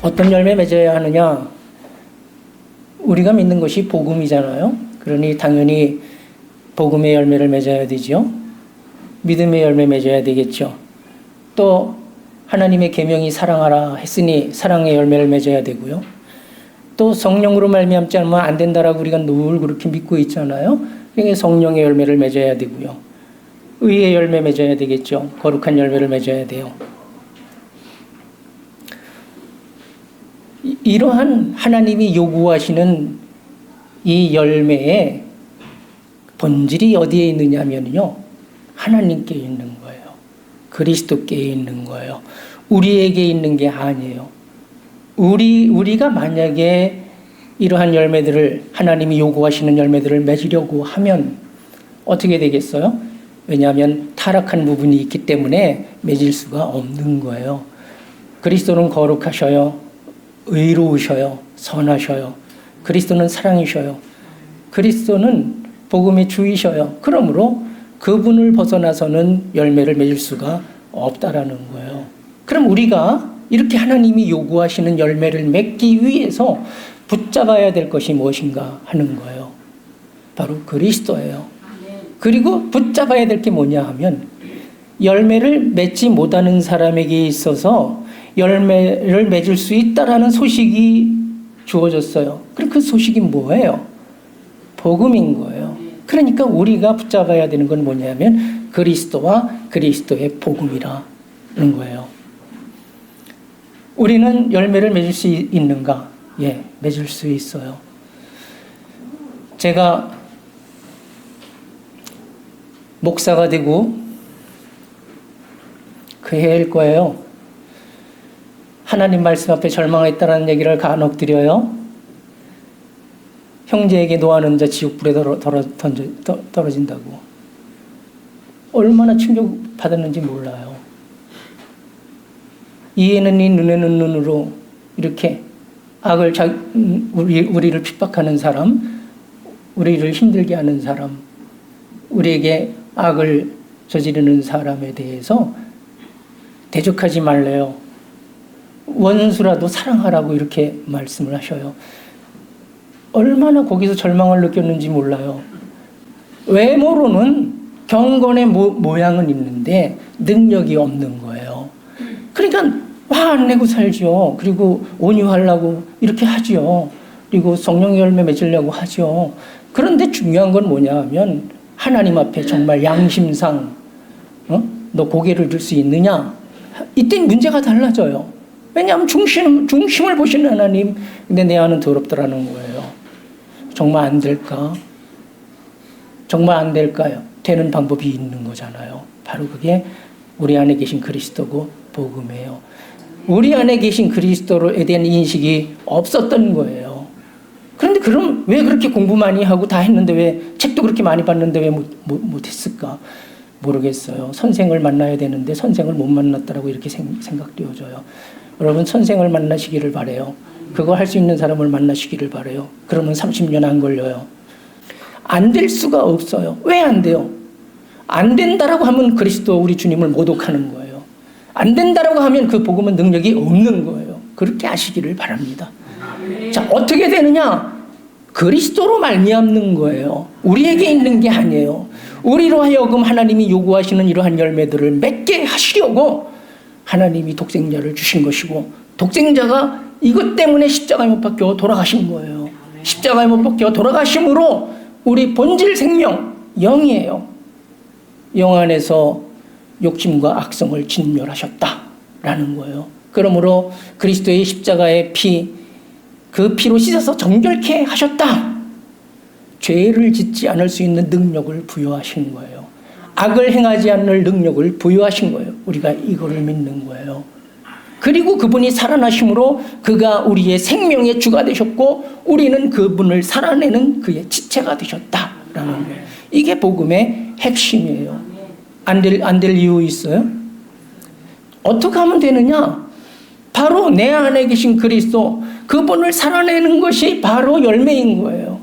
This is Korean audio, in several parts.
어떤 열매 맺어야 하느냐? 우리가 믿는 것이 복음이잖아요. 그러니 당연히 복음의 열매를 맺어야 되죠. 믿음의 열매 맺어야 되겠죠. 또 하나님의 계명이 사랑하라 했으니 사랑의 열매를 맺어야 되고요. 또 성령으로 말미암지 않으면 안 된다라고 우리가 늘 그렇게 믿고 있잖아요. 그러니까 성령의 열매를 맺어야 되고요. 의의 열매 맺어야 되겠죠. 거룩한 열매를 맺어야 돼요. 이러한 하나님이 요구하시는 이 열매의 본질이 어디에 있느냐면요. 하나님께 있는 거예요. 그리스도께 있는 거예요. 우리에게 있는 게 아니에요. 우리가 만약에 이러한 열매들을 하나님이 요구하시는 열매들을 맺으려고 하면 어떻게 되겠어요? 왜냐하면 타락한 부분이 있기 때문에 맺을 수가 없는 거예요. 그리스도는 거룩하셔요. 의로우셔요. 선하셔요. 그리스도는 사랑이셔요. 그리스도는 복음의 주이셔요. 그러므로 그분을 벗어나서는 열매를 맺을 수가 없다라는 거예요. 그럼 우리가 이렇게 하나님이 요구하시는 열매를 맺기 위해서 붙잡아야 될 것이 무엇인가 하는 거예요. 바로 그리스도예요. 그리고 붙잡아야 될 게 뭐냐 하면 열매를 맺지 못하는 사람에게 있어서 열매를 맺을 수 있다라는 소식이 주어졌어요. 그럼 그 소식이 뭐예요? 복음인 거예요. 그러니까 우리가 붙잡아야 되는 건 뭐냐면 그리스도와 그리스도의 복음이라는 거예요. 우리는 열매를 맺을 수 있는가? 예, 맺을 수 있어요. 제가 목사가 되고 그 해일 거예요. 하나님 말씀 앞에 절망했다는 얘기를 간혹 드려요. 형제에게 노하는 자 지옥불에 떨어진다고. 얼마나 충격받았는지 몰라요. 이에는 이 눈에는 눈으로 이렇게 악을 우리를 핍박하는 사람, 우리를 힘들게 하는 사람, 우리에게 악을 저지르는 사람에 대해서 대적하지 말래요. 원수라도 사랑하라고 이렇게 말씀을 하셔요. 얼마나 거기서 절망을 느꼈는지 몰라요. 외모로는 경건의 모양은 있는데 능력이 없는 거예요. 그러니까 화 안 내고 살죠. 그리고 온유하려고 이렇게 하죠. 그리고 성령의 열매 맺으려고 하죠. 그런데 중요한 건 뭐냐 하면 하나님 앞에 정말 양심상 너 고개를 들 수 있느냐? 이때 문제가 달라져요. 왜냐하면 중심을 보시는 하나님, 근데 내 안은 더럽더라는 거예요. 정말 안 될까? 정말 안 될까요? 되는 방법이 있는 거잖아요. 바로 그게 우리 안에 계신 그리스도고 복음이에요. 우리 안에 계신 그리스도에 대한 인식이 없었던 거예요. 그런데 그럼 왜 그렇게 공부 많이 하고 다 했는데 왜 책도 그렇게 많이 봤는데 왜 못했을까? 모르겠어요. 선생을 만나야 되는데 선생을 못 만났다라고 이렇게 생각되어져요. 여러분 선생을 만나시기를 바라요. 그거 할 수 있는 사람을 만나시기를 바라요. 그러면 30년 안 걸려요. 안 될 수가 없어요. 왜 안 돼요? 안 된다라고 하면 그리스도 우리 주님을 모독하는 거예요. 안 된다라고 하면 그 복음은 능력이 없는 거예요. 그렇게 아시기를 바랍니다. 자, 어떻게 되느냐? 그리스도로 말미암는 거예요. 우리에게 있는 게 아니에요. 우리로 하여금 하나님이 요구하시는 이러한 열매들을 맺게 하시려고 하나님이 독생자를 주신 것이고 독생자가 이것 때문에 십자가에 못 박혀 돌아가신 거예요. 십자가에 못 박혀 돌아가심으로 우리 본질 생명, 영이에요. 영 안에서 욕심과 악성을 진멸하셨다라는 거예요. 그러므로 그리스도의 십자가의 피, 그 피로 씻어서 정결케 하셨다. 죄를 짓지 않을 수 있는 능력을 부여하신 거예요. 악을 행하지 않을 능력을 부여하신 거예요. 우리가 이거를 믿는 거예요. 그리고 그분이 살아나심으로 그가 우리의 생명의 주가 되셨고 우리는 그분을 살아내는 그의 지체가 되셨다라는 거예요. 이게 복음의 핵심이에요. 안 될 이유 있어요? 어떻게 하면 되느냐? 바로 내 안에 계신 그리스도, 그분을 살아내는 것이 바로 열매인 거예요.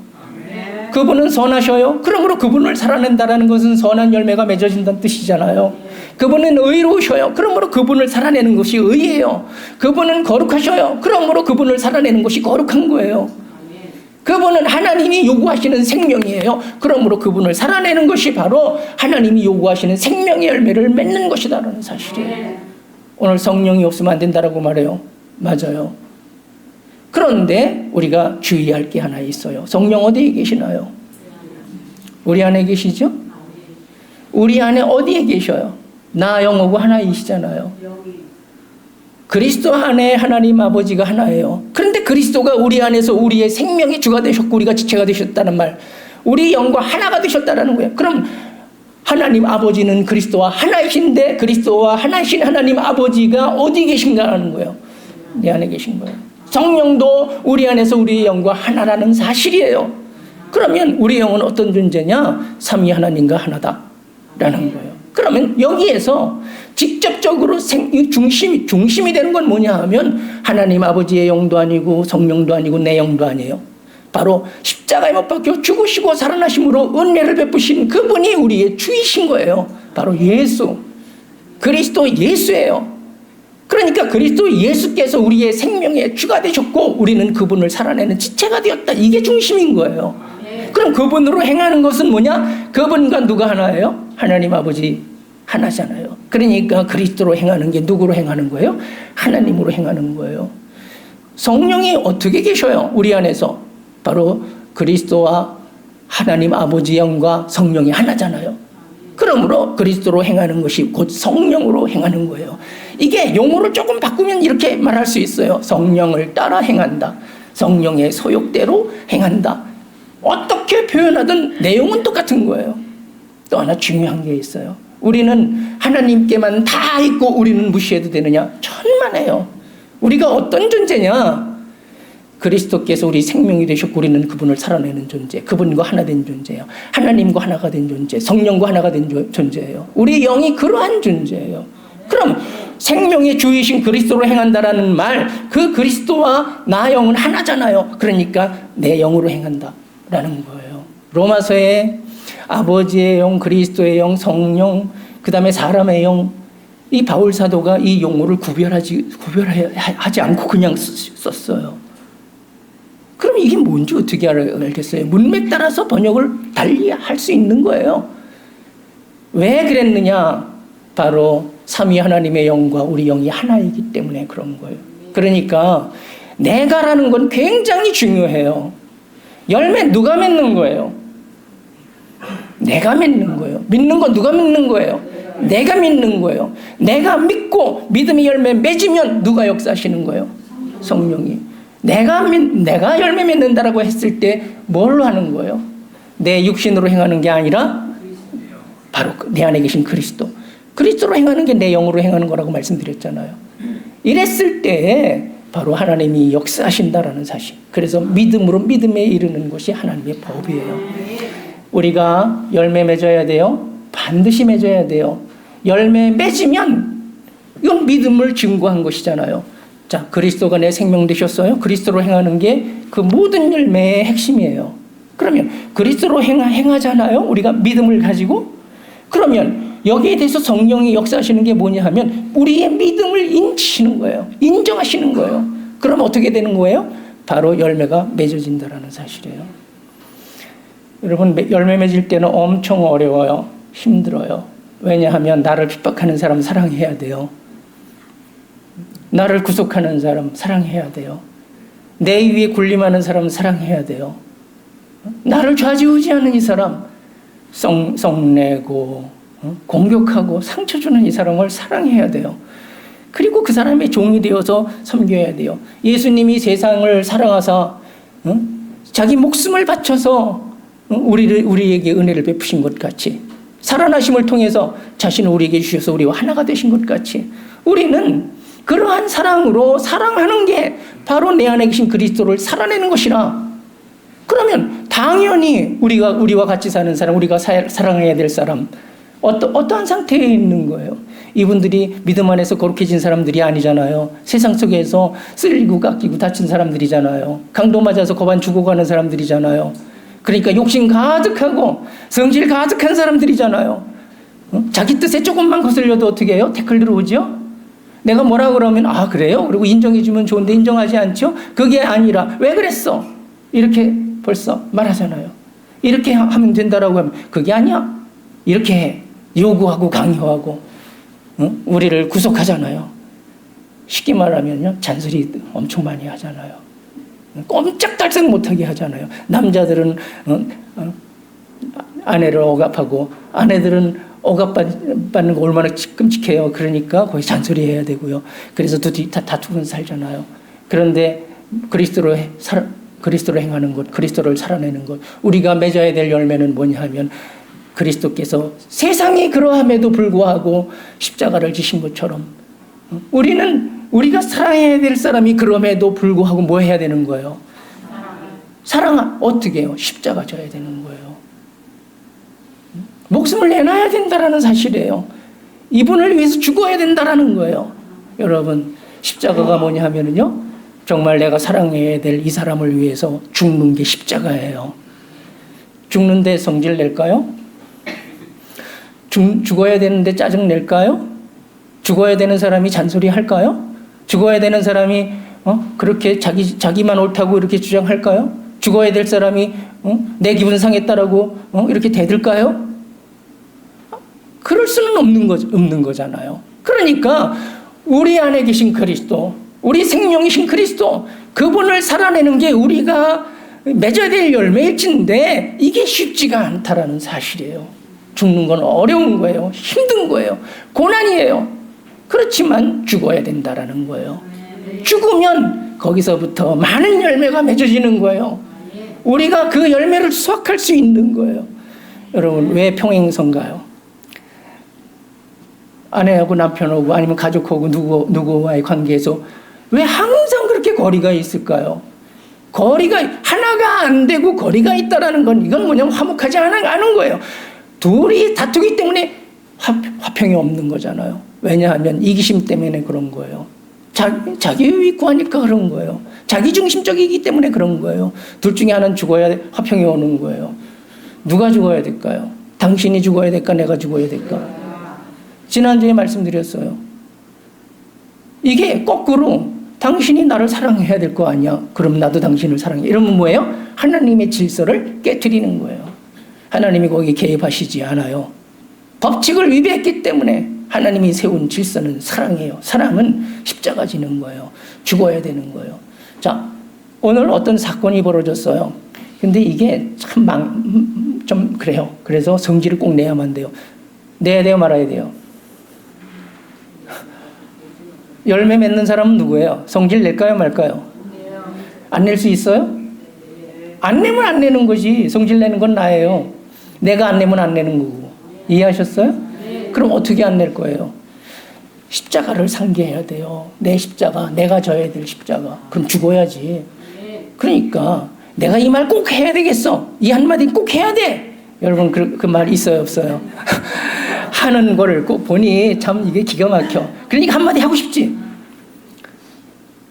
그분은 선하셔요. 그러므로 그분을 살아낸다는 것은 선한 열매가 맺어진다는 뜻이잖아요. 그분은 의로우셔요. 그러므로 그분을 살아내는 것이 의예요. 그분은 거룩하셔요. 그러므로 그분을 살아내는 것이 거룩한 거예요. 그분은 하나님이 요구하시는 생명이에요. 그러므로 그분을 살아내는 것이 바로 하나님이 요구하시는 생명의 열매를 맺는 것이다라는 사실이에요. 오늘 성령이 없으면 안 된다라고 말해요. 맞아요. 그런데 우리가 주의할 게 하나 있어요. 성령 어디에 계시나요? 우리 안에 계시죠? 우리 안에 어디에 계셔요? 나 영하고 하나이시잖아요. 그리스도 안에 하나님 아버지가 하나예요. 그런데 그리스도가 우리 안에서 우리의 생명의 주가 되셨고 우리가 지체가 되셨다는 말, 우리 영과 하나가 되셨다는 거예요. 그럼 하나님 아버지는 그리스도와 하나이신데 그리스도와 하나이신 하나님 아버지가 어디 계신가라는 거예요. 내 안에 계신 거예요. 성령도 우리 안에서 우리의 영과 하나라는 사실이에요. 그러면 우리 영은 어떤 존재냐? 삼위 하나님과 하나다라는 거예요. 그러면 여기에서 직접적으로 중심이 되는 건 뭐냐 하면 하나님 아버지의 영도 아니고 성령도 아니고 내 영도 아니에요. 바로 십자가에 못 박혀 죽으시고 살아나심으로 은혜를 베푸신 그분이 우리의 주이신 거예요. 바로 예수, 그리스도 예수예요. 그러니까 그리스도 예수께서 우리의 생명의 주가 되셨고 우리는 그분을 살아내는 지체가 되었다. 이게 중심인 거예요. 그럼 그분으로 행하는 것은 뭐냐? 그분과 누가 하나예요? 하나님 아버지 하나잖아요. 그러니까 그리스도로 행하는 게 누구로 행하는 거예요? 하나님으로 행하는 거예요. 성령이 어떻게 계셔요? 우리 안에서. 바로 그리스도와 하나님 아버지 영과 성령이 하나잖아요. 그러므로 그리스도로 행하는 것이 곧 성령으로 행하는 거예요. 이게 용어를 조금 바꾸면 이렇게 말할 수 있어요. 성령을 따라 행한다. 성령의 소욕대로 행한다. 어떻게 표현하든 내용은 똑같은 거예요. 또 하나 중요한 게 있어요. 우리는 하나님께만 다 있고 우리는 무시해도 되느냐? 천만에요. 우리가 어떤 존재냐? 그리스도께서 우리 생명이 되셨고 우리는 그분을 살아내는 존재, 그분과 하나 된 존재예요. 하나님과 하나가 된 존재, 성령과 하나가 된 존재예요. 우리 영이 그러한 존재예요. 그럼 생명의 주이신 그리스도로 행한다라는 말, 그 그리스도와 나 영은 하나잖아요. 그러니까 내 영으로 행한다라는 거예요. 로마서에 아버지의 영, 그리스도의 영, 성령, 그 다음에 사람의 영, 이 바울 사도가 이 용어를 구별하지 않고 그냥 썼어요. 그럼 이게 뭔지 어떻게 알겠어요? 문맥 따라서 번역을 달리 할 수 있는 거예요. 왜 그랬느냐? 바로 삼위 하나님의 영과 우리 영이 하나이기 때문에 그런 거예요. 그러니까 내가라는 건 굉장히 중요해요. 열매 누가 맺는 거예요? 내가 맺는 거예요. 믿는 건 누가 믿는 거예요? 내가 믿는 거예요. 내가 믿고 믿음의 열매 맺으면 누가 역사하시는 거예요? 성령이. 내가 열매 맺는다라고 했을 때 뭘로 하는 거예요? 내 육신으로 행하는 게 아니라 바로 내 안에 계신 그리스도로 행하는 게 내 영으로 행하는 거라고 말씀드렸잖아요. 이랬을 때 바로 하나님이 역사하신다라는 사실. 그래서 믿음으로 믿음에 이르는 것이 하나님의 법이에요. 우리가 열매 맺어야 돼요. 반드시 맺어야 돼요. 열매 맺으면 이건 믿음을 증거한 것이잖아요. 자, 그리스도가 내 생명 되셨어요. 그리스도로 행하는 게 그 모든 열매의 핵심이에요. 그러면 그리스도로 행하잖아요. 우리가 믿음을 가지고. 그러면 여기에 대해서 성령이 역사하시는 게 뭐냐 하면 우리의 믿음을 인치시는 거예요. 인정하시는 거예요. 그럼 어떻게 되는 거예요? 바로 열매가 맺어진다라는 사실이에요. 여러분, 열매 맺을 때는 엄청 어려워요. 힘들어요. 왜냐하면 나를 핍박하는 사람 사랑해야 돼요. 나를 구속하는 사람 사랑해야 돼요. 내 위에 군림하는 사람 사랑해야 돼요. 나를 좌지우지하는 이 사람, 썩내고 공격하고 상처 주는 이 사람을 사랑해야 돼요. 그리고 그 사람의 종이 되어서 섬겨야 돼요. 예수님이 세상을 사랑하사 자기 목숨을 바쳐서 우리에게 은혜를 베푸신 것 같이, 살아나심을 통해서 자신을 우리에게 주셔서 우리와 하나가 되신 것 같이, 우리는 그러한 사랑으로 사랑하는 게 바로 내 안에 계신 그리스도를 살아내는 것이라. 그러면 당연히 우리와 같이 사는 사람, 우리가 사랑해야 될 사람, 어떠한 상태에 있는 거예요? 이분들이 믿음 안에서 거룩해진 사람들이 아니잖아요. 세상 속에서 쓸리고 깎이고 다친 사람들이잖아요. 강도 맞아서 거반 죽어가는 사람들이잖아요. 그러니까 욕심 가득하고 성질 가득한 사람들이잖아요. 자기 뜻에 조금만 거슬려도 어떻게 해요? 태클 들어오죠? 내가 뭐라 그러면 아 그래요? 그리고 인정해주면 좋은데 인정하지 않죠? 그게 아니라 왜 그랬어? 이렇게 벌써 말하잖아요. 이렇게 하면 된다라고 하면 그게 아니야. 이렇게 해. 요구하고 강요하고 우리를 구속하잖아요. 쉽게 말하면요. 잔소리 엄청 많이 하잖아요. 꼼짝달싹 못하게 하잖아요. 남자들은 아내를 억압하고 아내들은 억압받는 거 얼마나 끔찍해요. 그러니까 거의 잔소리해야 되고요. 그래서 둘이 다투면서 살잖아요. 그런데 그리스도로 행하는 것, 그리스도를 살아내는 것, 우리가 맺어야 될 열매는 뭐냐 하면 그리스도께서 세상이 그러함에도 불구하고 십자가를 지신 것처럼 우리가 사랑해야 될 사람이 그럼에도 불구하고 뭐 해야 되는 거예요? 사랑 어떻게 해요? 십자가 져야 되는 거예요. 목숨을 내놔야 된다라는 사실이에요. 이분을 위해서 죽어야 된다라는 거예요. 여러분 십자가가 뭐냐 하면은요 정말 내가 사랑해야 될 이 사람을 위해서 죽는 게 십자가예요. 죽는데 성질 낼까요? 죽어야 되는데 짜증 낼까요? 죽어야 되는 사람이 잔소리 할까요? 죽어야 되는 사람이 그렇게 자기만 옳다고 이렇게 주장할까요? 죽어야 될 사람이 내 기분 상했다라고 이렇게 대들까요? 그럴 수는 없는 거잖아요. 그러니까 우리 안에 계신 그리스도, 우리 생명이신 그리스도, 그분을 살아내는 게 우리가 맺어야 될 열매일진데 이게 쉽지가 않다라는 사실이에요. 죽는 건 어려운 거예요. 힘든 거예요. 고난이에요. 그렇지만 죽어야 된다라는 거예요. 죽으면 거기서부터 많은 열매가 맺어지는 거예요. 우리가 그 열매를 수확할 수 있는 거예요. 여러분 왜 평행선가요? 아내하고 남편하고 아니면 가족하고 누구와의 관계에서 왜 항상 그렇게 거리가 있을까요? 거리가 하나가 안 되고 거리가 있다라는 건 이건 뭐냐면 화목하지 않은 거예요. 둘이 다투기 때문에 화평이 없는 거잖아요. 왜냐하면 이기심 때문에 그런 거예요. 자기 유익 구하니까 그런 거예요. 자기 중심적이기 때문에 그런 거예요. 둘 중에 하나는 죽어야 화평이 오는 거예요. 누가 죽어야 될까요? 당신이 죽어야 될까? 내가 죽어야 될까? 지난주에 말씀드렸어요. 이게 거꾸로 당신이 나를 사랑해야 될 거 아니야. 그럼 나도 당신을 사랑해. 이러면 뭐예요? 하나님의 질서를 깨트리는 거예요. 하나님이 거기 개입하시지 않아요. 법칙을 위배했기 때문에 하나님이 세운 질서는 사랑이에요. 사랑은 십자가 지는 거예요. 죽어야 되는 거예요. 자, 오늘 어떤 사건이 벌어졌어요. 근데 이게 좀 그래요. 그래서 성질을 꼭 내야만 돼요. 내야 돼요, 말아야 돼요. 열매 맺는 사람은 누구예요? 성질 낼까요, 말까요? 안 낼 수 있어요? 안 내면 안 내는 거지. 성질 내는 건 나예요. 내가 안 내면 안 내는 거고. 이해하셨어요? 그럼 어떻게 안 낼 거예요? 십자가를 상기해야 돼요. 내 십자가, 내가 져야 될 십자가. 그럼 죽어야지. 그러니까 내가 이 말 꼭 해야 되겠어. 이 한마디 꼭 해야 돼. 여러분 그 말 있어요, 없어요? 하는 거를 꼭 보니 참 이게 기가 막혀. 그러니까 한마디 하고 싶지.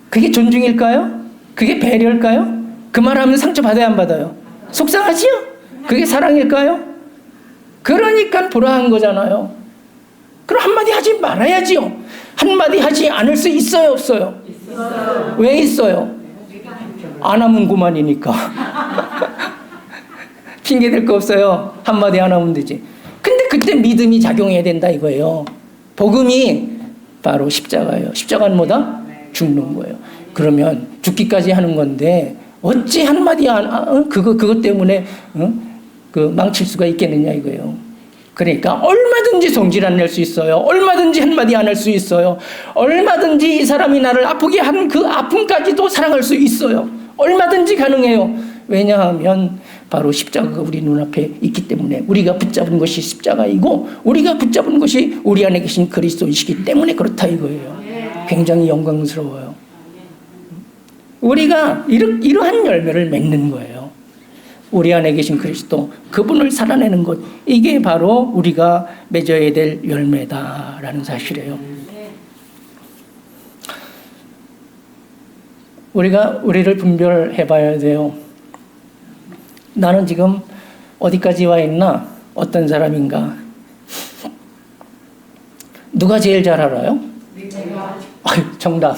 그게 존중일까요? 그게 배려일까요? 그 말하면 상처받아야 안 받아요? 속상하지요? 그게 사랑일까요? 그러니까 불화한 거잖아요. 그럼 한마디 하지 말아야지요. 한마디 하지 않을 수 있어요, 없어요? 있어요. 왜 있어요? 안 하면 그만이니까. 핑계 댈 거 없어요. 한마디 안 하면 되지. 근데 그때 믿음이 작용해야 된다 이거예요. 복음이 바로 십자가예요. 십자가는 뭐다? 죽는 거예요. 그러면 죽기까지 하는 건데 어찌 한마디 그것 때문에 망칠 수가 있겠느냐 이거예요. 그러니까 얼마든지 성질 안 낼 수 있어요. 얼마든지 한마디 안 할 수 있어요. 얼마든지 이 사람이 나를 아프게 하는 그 아픔까지도 사랑할 수 있어요. 얼마든지 가능해요. 왜냐하면 바로 십자가가 우리 눈앞에 있기 때문에 우리가 붙잡은 것이 십자가이고 우리가 붙잡은 것이 우리 안에 계신 그리스도이시기 때문에 그렇다 이거예요. 굉장히 영광스러워요. 우리가 이러한 열매를 맺는 거예요. 우리 안에 계신 그리스도, 그분을 살아내는 것, 이게 바로 우리가 맺어야 될 열매다라는 사실이에요. 우리를 분별해 봐야 돼요. 나는 지금 어디까지 와 있나? 어떤 사람인가? 누가 제일 잘 알아요? 정답.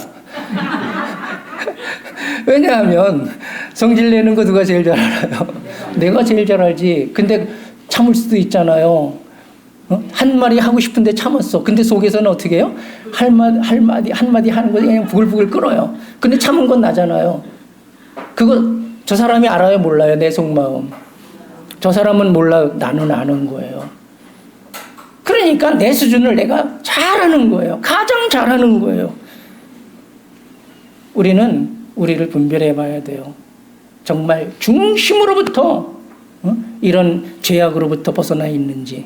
왜냐하면 성질 내는 거 누가 제일 잘 알아요? 내가 제일 잘 알지. 근데 참을 수도 있잖아요. 한 마디 하고 싶은데 참았어. 근데 속에서는 어떻게 해요? 한마디 하는 거 그냥 부글부글 끓어요. 근데 참은 건 나잖아요. 그거 저 사람이 알아요? 몰라요? 내 속마음. 저 사람은 몰라요. 나는 아는 거예요. 그러니까 내 수준을 내가 잘하는 거예요. 가장 잘하는 거예요. 우리는 우리를 분별해 봐야 돼요. 정말 중심으로부터 이런 죄악으로부터 벗어나 있는지,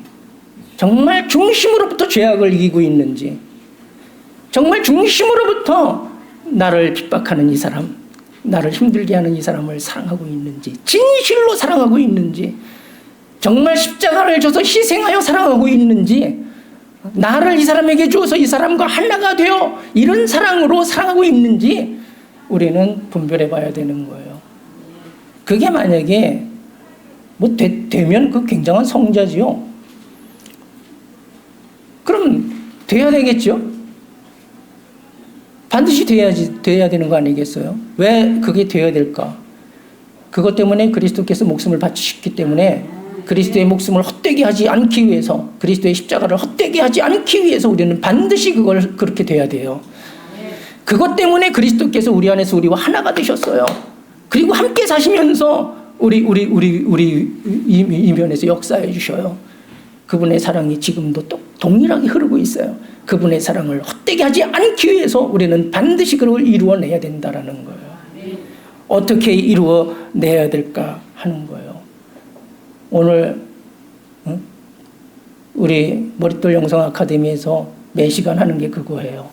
정말 중심으로부터 죄악을 이기고 있는지, 정말 중심으로부터 나를 핍박하는 이 사람, 나를 힘들게 하는 이 사람을 사랑하고 있는지, 진실로 사랑하고 있는지, 정말 십자가를 져서 희생하여 사랑하고 있는지, 나를 이 사람에게 주어서 이 사람과 하나가 되어 이런 사랑으로 사랑하고 있는지 우리는 분별해 봐야 되는 거예요. 그게 만약에 뭐 되면 그 굉장한 성자지요. 그럼 돼야 되겠죠? 반드시 돼야 되는 거 아니겠어요? 왜 그게 돼야 될까? 그것 때문에 그리스도께서 목숨을 바치셨기 때문에 그리스도의 목숨을 헛되게 하지 않기 위해서, 그리스도의 십자가를 헛되게 하지 않기 위해서 우리는 반드시 그걸 그렇게 돼야 돼요. 그것 때문에 그리스도께서 우리 안에서 우리와 하나가 되셨어요. 그리고 함께 사시면서 우리 이면에서 역사해 주셔요. 그분의 사랑이 지금도 또 동일하게 흐르고 있어요. 그분의 사랑을 헛되게 하지 않기 위해서 우리는 반드시 그걸 이루어내야 된다라는 거예요. 어떻게 이루어내야 될까 하는 거예요. 오늘 우리 머릿돌 영성 아카데미에서 매 시간 하는 게 그거예요.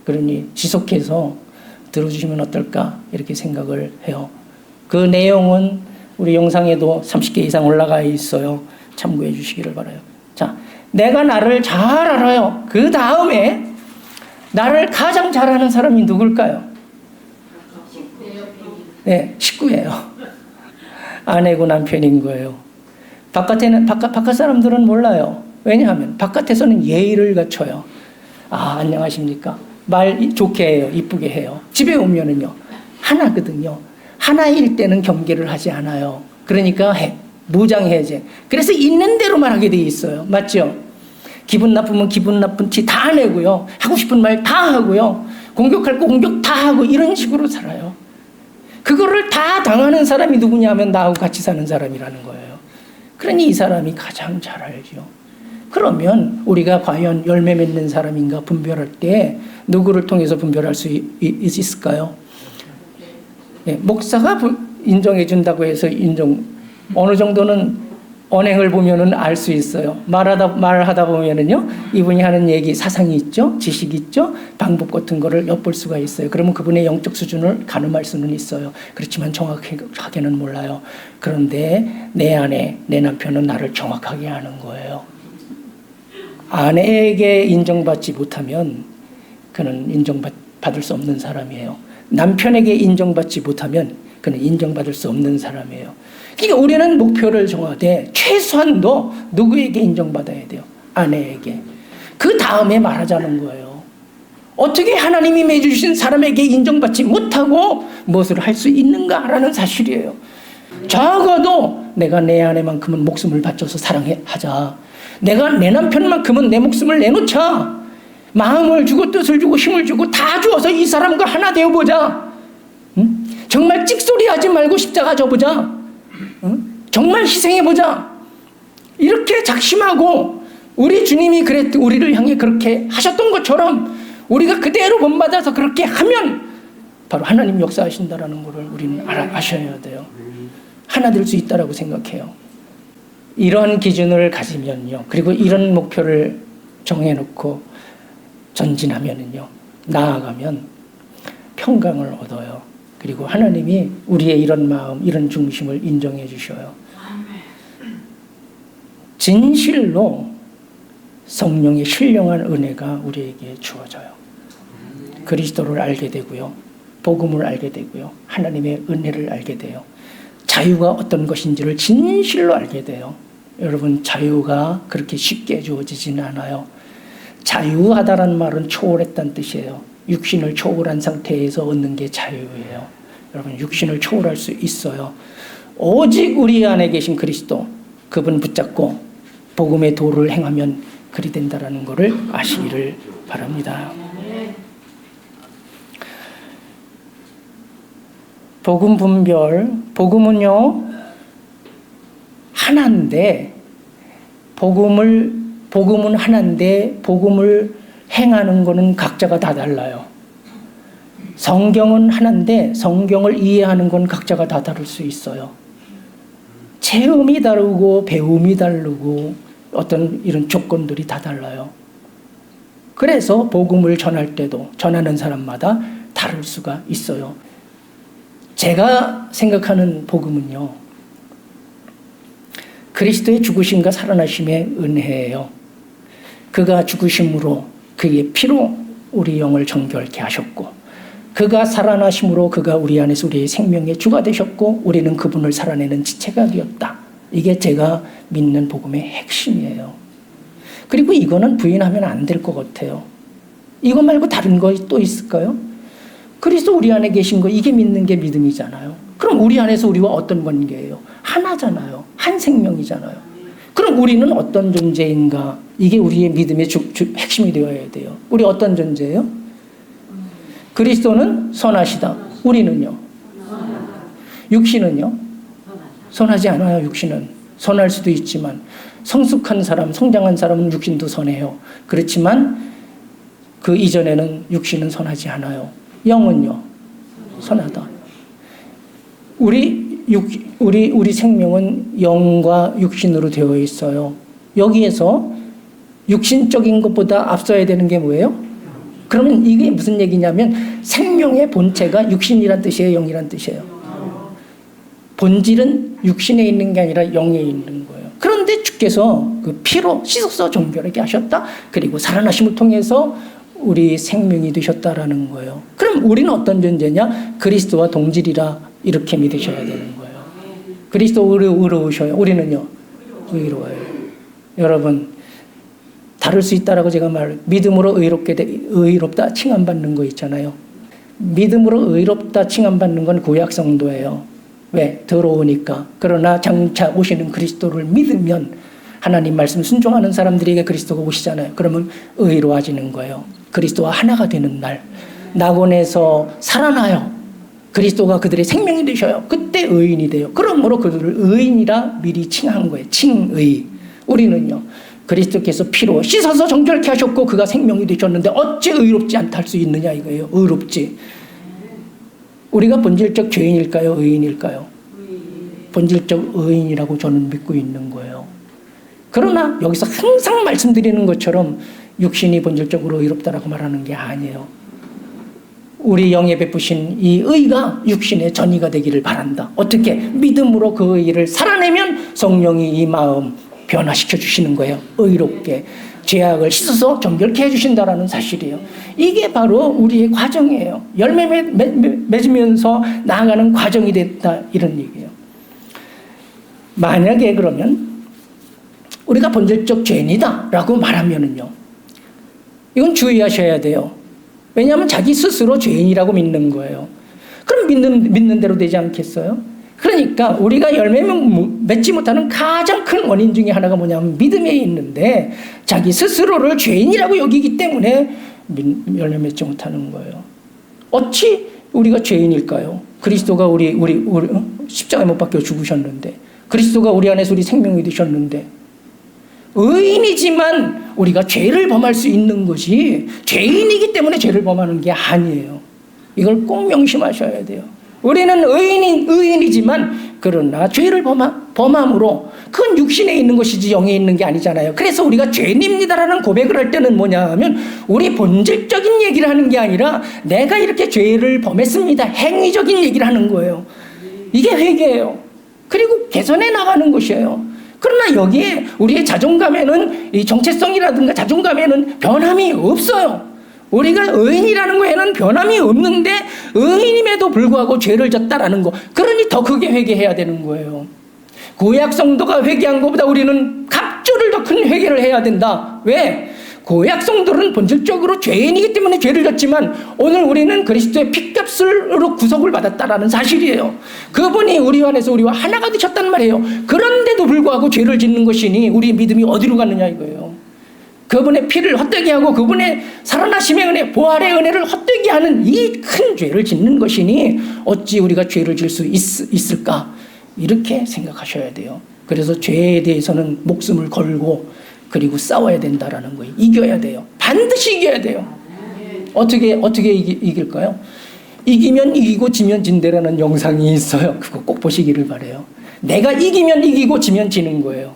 그러니 지속해서 들어주시면 어떨까 이렇게 생각을 해요. 그 내용은 우리 영상에도 30개 이상 올라가 있어요. 참고해 주시기를 바라요. 자, 내가 나를 잘 알아요. 그 다음에 나를 가장 잘 아는 사람이 누굴까요? 네, 식구예요. 아내고 남편인 거예요. 바깥 사람들은 몰라요. 왜냐하면 바깥에서는 예의를 갖춰요. 아, 안녕하십니까. 말 좋게 해요. 이쁘게 해요. 집에 오면은요. 하나거든요. 하나일 때는 경계를 하지 않아요. 그러니까 무장해제. 그래서 있는 대로만 하게 돼 있어요. 맞죠? 기분 나쁘면 기분 나쁜 티 다 내고요. 하고 싶은 말 다 하고요. 공격할 거 공격 다 하고 이런 식으로 살아요. 그거를 다 당하는 사람이 누구냐 하면 나하고 같이 사는 사람이라는 거예요. 그러니 이 사람이 가장 잘 알죠. 그러면 우리가 과연 열매 맺는 사람인가 분별할 때 누구를 통해서 분별할 수 있을까요? 네, 목사가 인정해 준다고 해서 어느 정도는 언행을 보면은 알 수 있어요. 말하다 보면은요, 이분이 하는 얘기 사상이 있죠, 지식이 있죠, 방법 같은 거를 엿볼 수가 있어요. 그러면 그분의 영적 수준을 가늠할 수는 있어요. 그렇지만 정확하게는 몰라요. 그런데 내 아내, 내 남편은 나를 정확하게 아는 거예요. 아내에게 인정받지 못하면 그는 인정받을 수 없는 사람이에요. 남편에게 인정받지 못하면 그는 인정받을 수 없는 사람이에요. 그러니까 우리는 목표를 정하되 최소한도 누구에게 인정받아야 돼요? 아내에게. 그 다음에 말하자는 거예요. 어떻게 하나님이 맺어주신 사람에게 인정받지 못하고 무엇을 할 수 있는가라는 사실이에요. 적어도 내가 내 아내만큼은 목숨을 바쳐서 사랑하자. 내가 내 남편만큼은 내 목숨을 내놓자. 마음을 주고 뜻을 주고 힘을 주고 다 주어서 이 사람과 하나 되어보자. 응? 정말 찍소리하지 말고 십자가 져보자. 응? 정말 희생해보자. 이렇게 작심하고 우리 주님이 우리를 향해 그렇게 하셨던 것처럼 우리가 그대로 본받아서 그렇게 하면 바로 하나님 역사하신다라는 것을 우리는 아셔야 돼요. 하나 될 수 있다라고 생각해요. 이런 기준을 가지면요, 그리고 이런 목표를 정해놓고 전진하면은요, 나아가면 평강을 얻어요. 그리고 하나님이 우리의 이런 마음, 이런 중심을 인정해 주셔요. 진실로 성령의 신령한 은혜가 우리에게 주어져요. 그리스도를 알게 되고요, 복음을 알게 되고요, 하나님의 은혜를 알게 돼요. 자유가 어떤 것인지를 진실로 알게 돼요. 여러분, 자유가 그렇게 쉽게 주어지지는 않아요. 자유하다라는 말은 초월했다는 뜻이에요. 육신을 초월한 상태에서 얻는 게 자유예요. 여러분, 육신을 초월할 수 있어요. 오직 우리 안에 계신 그리스도, 그분 붙잡고 복음의 도를 행하면 그리 된다라는 것을 아시기를 바랍니다. 복음 분별, 복음은요 하나인데 복음은 하나인데 복음을 행하는 것은 각자가 다 달라요. 성경은 하나인데 성경을 이해하는 건 각자가 다 다를 수 있어요. 체험이 다르고 배움이 다르고 어떤 이런 조건들이 다 달라요. 그래서 복음을 전할 때도 전하는 사람마다 다를 수가 있어요. 제가 생각하는 복음은요, 그리스도의 죽으심과 살아나심의 은혜예요. 그가 죽으심으로 그의 피로 우리 영을 정결케 하셨고, 그가 살아나심으로 그가 우리 안에서 우리의 생명의 주가 되셨고, 우리는 그분을 살아내는 지체가 되었다. 이게 제가 믿는 복음의 핵심이에요. 그리고 이거는 부인하면 안 될 것 같아요. 이거 말고 다른 거 또 있을까요? 그리스도 우리 안에 계신 거, 이게 믿는 게 믿음이잖아요. 그럼 우리 안에서 우리와 어떤 관계예요? 하나잖아요. 한 생명이잖아요. 그럼 우리는 어떤 존재인가? 이게 우리의 믿음의 핵심이 되어야 돼요. 우리 어떤 존재예요? 그리스도는 선하시다. 우리는요? 육신은요? 선하지 않아요. 육신은 선할 수도 있지만, 성숙한 사람, 성장한 사람은 육신도 선해요. 그렇지만 그 이전에는 육신은 선하지 않아요. 영은요? 선하다. 우리 생명은 영과 육신으로 되어 있어요. 여기에서 육신적인 것보다 앞서야 되는 게 뭐예요? 그러면 이게 무슨 얘기냐면 생명의 본체가 육신이란 뜻이에요, 영이란 뜻이에요. 본질은 육신에 있는 게 아니라 영에 있는 거예요. 그런데 주께서 그 피로 씻어서 정결하게 하셨다. 그리고 살아나심을 통해서 우리 생명이 되셨다라는 거예요. 그럼 우리는 어떤 존재냐? 그리스도와 동질이라 이렇게 믿으셔야 되는 거예요. 그리스도 의로우셔요. 우리는요? 의로워요. 여러분, 다를 수 있다라고 제가 믿음으로 의롭다 칭함받는 거 있잖아요. 믿음으로 의롭다 칭함받는 건 구약 성도예요. 왜? 더러우니까. 그러나 장차 오시는 그리스도를 믿으면 하나님 말씀 순종하는 사람들에게 그리스도가 오시잖아요. 그러면 의로워지는 거예요. 그리스도와 하나가 되는 날, 낙원에서 살아나요. 그리스도가 그들의 생명이 되셔요. 그때 의인이 돼요. 그러므로 그들을 의인이라 미리 칭한 거예요. 칭의. 우리는요, 그리스도께서 피로 씻어서 정결케 하셨고 그가 생명이 되셨는데 어찌 의롭지 않다 할 수 있느냐 이거예요. 의롭지. 우리가 본질적 죄인일까요? 의인일까요? 본질적 의인이라고 저는 믿고 있는 거예요. 그러나 여기서 항상 말씀드리는 것처럼 육신이 본질적으로 의롭다라고 말하는 게 아니에요. 우리 영에 베푸신 이 의가 육신의 전이가 되기를 바란다. 어떻게? 믿음으로 그 의를 살아내면 성령이 이 마음 변화시켜 주시는 거예요. 의롭게. 죄악을 씻어서 정결케 해주신다라는 사실이에요. 이게 바로 우리의 과정이에요. 열매 맺으면서 나아가는 과정이 됐다, 이런 얘기예요. 만약에 그러면 우리가 본질적 죄인이다라고 말하면은요, 이건 주의하셔야 돼요. 왜냐하면 자기 스스로 죄인이라고 믿는 거예요. 그럼 믿는 대로 되지 않겠어요? 그러니까 우리가 열매 맺지 못하는 가장 큰 원인 중에 하나가 뭐냐면 믿음에 있는데 자기 스스로를 죄인이라고 여기기 때문에 열매 맺지 못하는 거예요. 어찌 우리가 죄인일까요? 그리스도가 우리 십자가에 못 박혀 죽으셨는데, 그리스도가 우리 안에서 우리 생명이 되셨는데, 의인이지만 우리가 죄를 범할 수 있는 것이 죄인이기 때문에 죄를 범하는 게 아니에요. 이걸 꼭 명심하셔야 돼요. 우리는 의인이지만 그러나 죄를 범함으로 그건 육신에 있는 것이지 영에 있는 게 아니잖아요. 그래서 우리가 죄인입니다라는 고백을 할 때는 뭐냐 하면 우리 본질적인 얘기를 하는 게 아니라 내가 이렇게 죄를 범했습니다, 행위적인 얘기를 하는 거예요. 이게 회개예요. 그리고 개선해 나가는 것이에요. 그러나 여기에 우리의 자존감에는, 이 정체성이라든가 자존감에는 변함이 없어요. 우리가 의인이라는 거에는 변함이 없는데 의인임에도 불구하고 죄를 졌다라는 거. 그러니 더 크게 회개해야 되는 거예요. 구약 성도가 회개한 것보다 우리는 갑절을 더 큰 회개를 해야 된다. 왜? 구약 성도는 본질적으로 죄인이기 때문에 죄를 졌지만 오늘 우리는 그리스도의 핏값으로 구속을 받았다라는 사실이에요. 그분이 우리 안에서 우리와 하나가 되셨단 말이에요. 그런데도 불구하고 죄를 짓는 것이니 우리 믿음이 어디로 갔느냐 이거예요. 그분의 피를 헛되게 하고 그분의 살아나심의 은혜, 부활의 은혜를 헛되게 하는 이 큰 죄를 짓는 것이니 어찌 우리가 죄를 질 수 있을까? 이렇게 생각하셔야 돼요. 그래서 죄에 대해서는 목숨을 걸고 그리고 싸워야 된다라는 거예요. 이겨야 돼요. 반드시 이겨야 돼요. 어떻게 이길까요? 이기면 이기고 지면 진대라는 영상이 있어요. 그거 꼭 보시기를 바라요. 내가 이기면 이기고 지면 지는 거예요.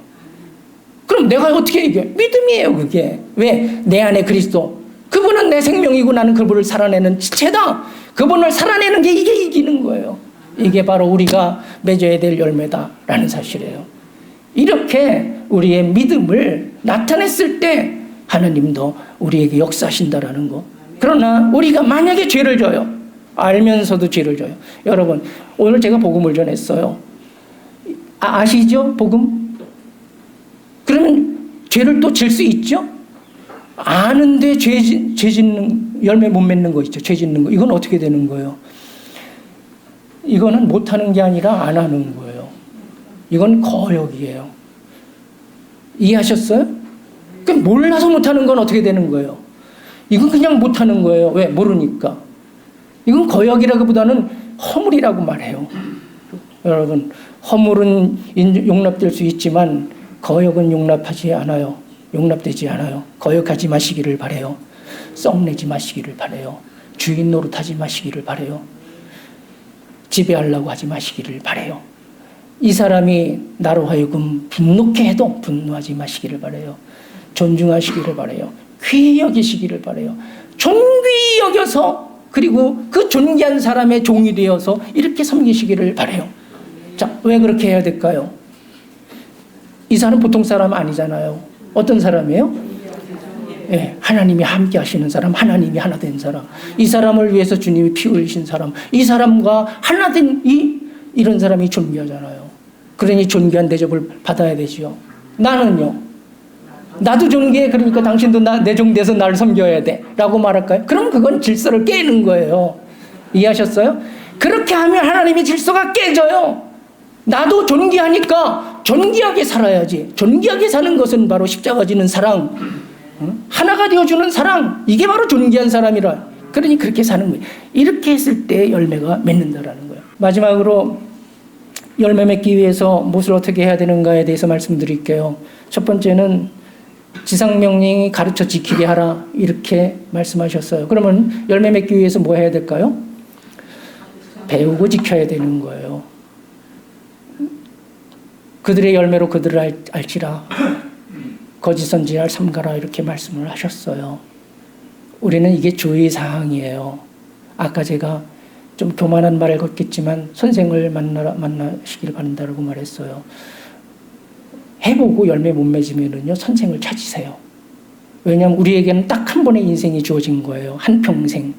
그럼 내가 어떻게 이겨? 믿음이에요, 그게. 왜? 내 안에 그리스도. 그분은 내 생명이고 나는 그분을 살아내는 지체다. 그분을 살아내는 게 이게 이기는 거예요. 이게 바로 우리가 맺어야 될 열매다라는 사실이에요. 이렇게 우리의 믿음을 나타냈을 때 하나님도 우리에게 역사하신다라는 거. 그러나 우리가 만약에 죄를 져요. 알면서도 죄를 져요. 여러분, 오늘 제가 복음을 전했어요. 아시죠? 복음? 그러면 죄를 또 질 수 있죠? 아는데 죄 짓는, 열매 못 맺는 거 있죠. 죄 짓는 거. 이건 어떻게 되는 거예요? 이거는 못하는 게 아니라 안 하는 거예요. 이건 거역이에요. 이해하셨어요? 그럼 몰라서 못하는 건 어떻게 되는 거예요? 이건 그냥 못하는 거예요. 왜? 모르니까. 이건 거역이라기보다는 허물이라고 말해요. 여러분, 허물은 용납될 수 있지만 거역은 용납하지 않아요. 용납되지 않아요. 거역하지 마시기를 바라요. 썩내지 마시기를 바라요. 주인 노릇하지 마시기를 바라요. 지배하려고 하지 마시기를 바라요. 이 사람이 나로 하여금 분노케 해도 분노하지 마시기를 바라요. 존중하시기를 바라요. 귀히 여기시기를 바라요. 존귀히 여겨서 그리고 그 존귀한 사람의 종이 되어서 이렇게 섬기시기를 바라요. 자, 왜 그렇게 해야 될까요? 이 사람 보통 사람 아니잖아요. 어떤 사람이에요? 네, 하나님이 함께 하시는 사람, 하나님이 하나 된 사람. 이 사람을 위해서 주님이 피 흘리신 사람. 이 사람과 하나 된 이런 사람이 존귀하잖아요. 그러니 존귀한 대접을 받아야 되지요. 나는요. 나도 존귀해. 그러니까 당신도 내 종 돼서 나를 섬겨야 돼. 라고 말할까요? 그럼 그건 질서를 깨는 거예요. 이해하셨어요? 그렇게 하면 하나님의 질서가 깨져요. 나도 존귀하니까 존귀하게 살아야지. 존귀하게 사는 것은 바로 십자가 지는 사랑, 하나가 되어주는 사랑, 이게 바로 존귀한 사람이라. 그러니 그렇게 사는 거예요. 이렇게 했을 때 열매가 맺는다라는 거예요. 마지막으로 열매 맺기 위해서 무엇을 어떻게 해야 되는가에 대해서 말씀드릴게요. 첫 번째는 지상명령이 가르쳐 지키게 하라, 이렇게 말씀하셨어요. 그러면 열매 맺기 위해서 뭐 해야 될까요? 배우고 지켜야 되는 거예요. 그들의 열매로 그들을 알지라. 거짓 선지자를 삼가라, 이렇게 말씀을 하셨어요. 우리는 이게 주의사항이에요. 아까 제가 좀 교만한 말을 걷겠지만 선생을 만나시길 바란다고 말했어요. 해보고 열매 못 맺으면요, 선생을 찾으세요. 왜냐하면 우리에게는 딱 한 번의 인생이 주어진 거예요. 한평생.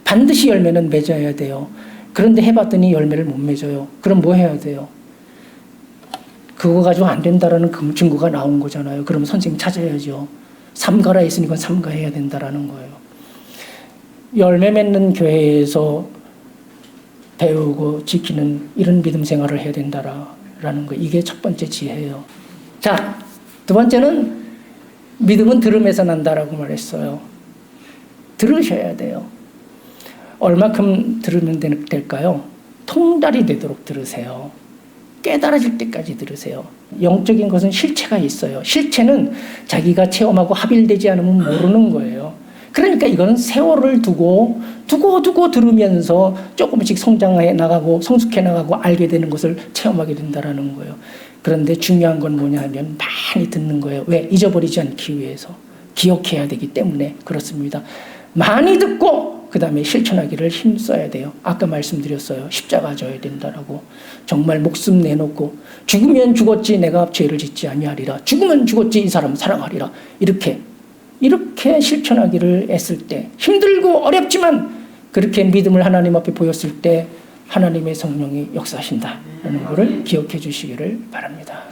반드시 열매는 맺어야 돼요. 그런데 해봤더니 열매를 못 맺어요. 그럼 뭐 해야 돼요? 그거 가지고 안 된다라는 증거가 나온 거잖아요. 그러면 선생님 찾아야죠. 삼가라 했으니까 삼가해야 된다라는 거예요. 열매 맺는 교회에서 배우고 지키는 이런 믿음 생활을 해야 된다라는 거. 이게 첫 번째 지혜예요. 자, 두 번째는 믿음은 들음에서 난다라고 말했어요. 들으셔야 돼요. 얼마큼 들으면 될까요? 통달이 되도록 들으세요. 깨달아질 때까지 들으세요. 영적인 것은 실체가 있어요. 실체는 자기가 체험하고 합일되지 않으면 모르는 거예요. 그러니까 이거는 세월을 두고 들으면서 조금씩 성장해 나가고 성숙해 나가고 알게 되는 것을 체험하게 된다라는 거예요. 그런데 중요한 건 뭐냐 하면 많이 듣는 거예요. 왜? 잊어버리지 않기 위해서. 기억해야 되기 때문에 그렇습니다. 많이 듣고 그 다음에 실천하기를 힘써야 돼요. 아까 말씀드렸어요. 십자가 져야 된다라고. 정말 목숨 내놓고 죽으면 죽었지 내가 죄를 짓지 아니하리라. 죽으면 죽었지 이 사람 사랑하리라. 이렇게 실천하기를 애쓸 때, 힘들고 어렵지만 그렇게 믿음을 하나님 앞에 보였을 때 하나님의 성령이 역사하신다는 것을 기억해 주시기를 바랍니다.